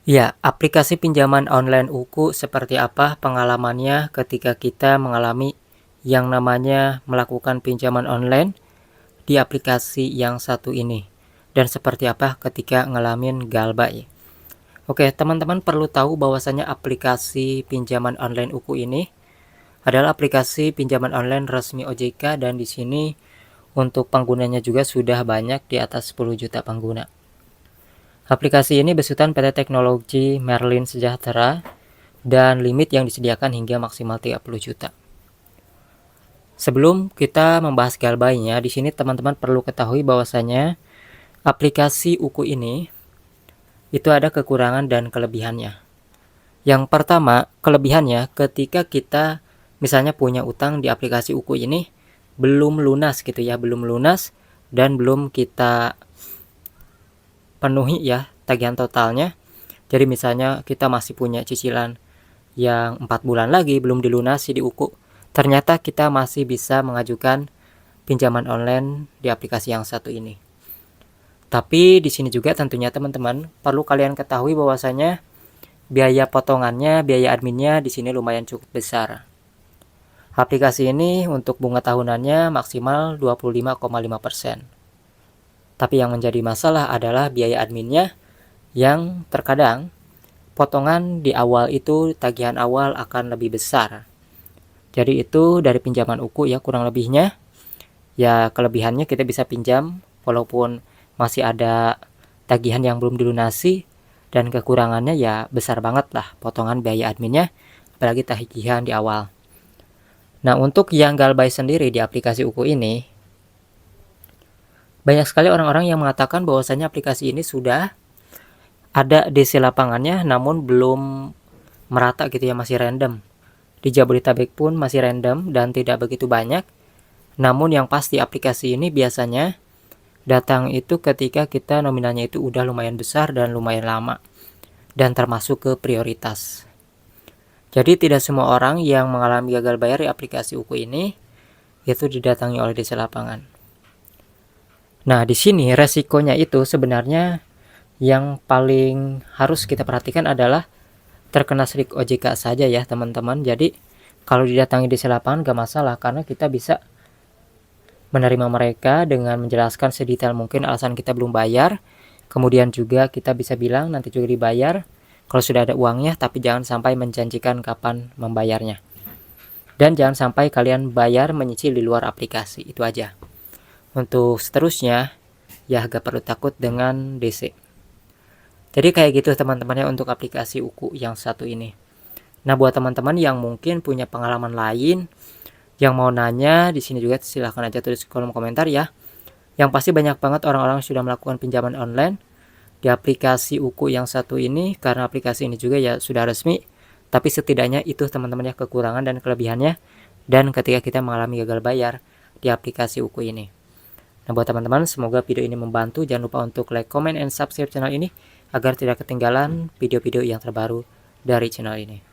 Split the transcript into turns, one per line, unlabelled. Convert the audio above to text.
Ya, aplikasi pinjaman online Uku seperti apa pengalamannya ketika kita mengalami yang namanya melakukan pinjaman online di aplikasi yang satu ini? Dan seperti apa ketika ngalamin galbay? Oke, teman-teman perlu tahu bahwasanya aplikasi pinjaman online Uku ini adalah aplikasi pinjaman online resmi OJK dan di sini untuk penggunanya juga sudah banyak di atas 10 juta pengguna. Aplikasi ini besutan PT Teknologi Merlin Sejahtera dan limit yang disediakan hingga maksimal 30 juta. Sebelum kita membahas galbainya, di sini teman-teman perlu ketahui bahwasanya aplikasi Uku ini itu ada kekurangan dan kelebihannya. Yang pertama, kelebihannya ketika kita misalnya punya utang di aplikasi Uku ini belum lunas gitu ya, belum lunas dan belum kita penuhi ya tagihan totalnya. Jadi misalnya kita masih punya cicilan yang 4 bulan lagi belum dilunasi di Uku, ternyata kita masih bisa mengajukan pinjaman online di aplikasi yang satu ini. Tapi di sini juga tentunya teman-teman perlu kalian ketahui bahwasanya biaya potongannya, biaya adminnya di sini lumayan cukup besar. Aplikasi ini untuk bunga tahunannya maksimal 25,5%. Tapi yang menjadi masalah adalah biaya adminnya yang terkadang potongan di awal itu tagihan awal akan lebih besar. Jadi itu dari pinjaman Uku ya kurang lebihnya. Ya kelebihannya kita bisa pinjam walaupun masih ada tagihan yang belum dilunasi, dan kekurangannya ya besar banget lah potongan biaya adminnya apalagi tagihan di awal. Nah, untuk yang galbay sendiri di aplikasi Uku ini banyak sekali orang-orang yang mengatakan bahwasanya aplikasi ini sudah ada DC lapangannya namun belum merata gitu ya, masih random. Di Jabodetabek pun masih random dan tidak begitu banyak. Namun yang pasti aplikasi ini biasanya datang itu ketika kita nominalnya itu udah lumayan besar dan lumayan lama dan termasuk ke prioritas. Jadi tidak semua orang yang mengalami gagal bayar di aplikasi Uku ini itu didatangi oleh DC lapangan. Nah, di sini resikonya itu sebenarnya yang paling harus kita perhatikan adalah terkena strik OJK saja ya teman-teman. Jadi kalau didatangi di lapangan gak masalah karena kita bisa menerima mereka dengan menjelaskan sedetail mungkin alasan kita belum bayar. Kemudian juga kita bisa bilang nanti juga dibayar kalau sudah ada uangnya, tapi jangan sampai menjanjikan kapan membayarnya. Dan jangan sampai kalian bayar menyicil di luar aplikasi, itu aja. Untuk seterusnya ya gak perlu takut dengan DC. Jadi kayak gitu teman-temannya untuk aplikasi Uku yang satu ini. Nah, buat teman-teman yang mungkin punya pengalaman lain yang mau nanya di sini juga silahkan aja tulis di kolom komentar ya. Yang pasti banyak banget orang-orang sudah melakukan pinjaman online di aplikasi Uku yang satu ini karena aplikasi ini juga ya sudah resmi. Tapi setidaknya itu teman-temannya kekurangan dan kelebihannya dan ketika kita mengalami gagal bayar di aplikasi Uku ini. Nah, buat teman-teman semoga video ini membantu. Jangan lupa untuk like, comment, and subscribe channel ini agar tidak ketinggalan video-video yang terbaru dari channel ini.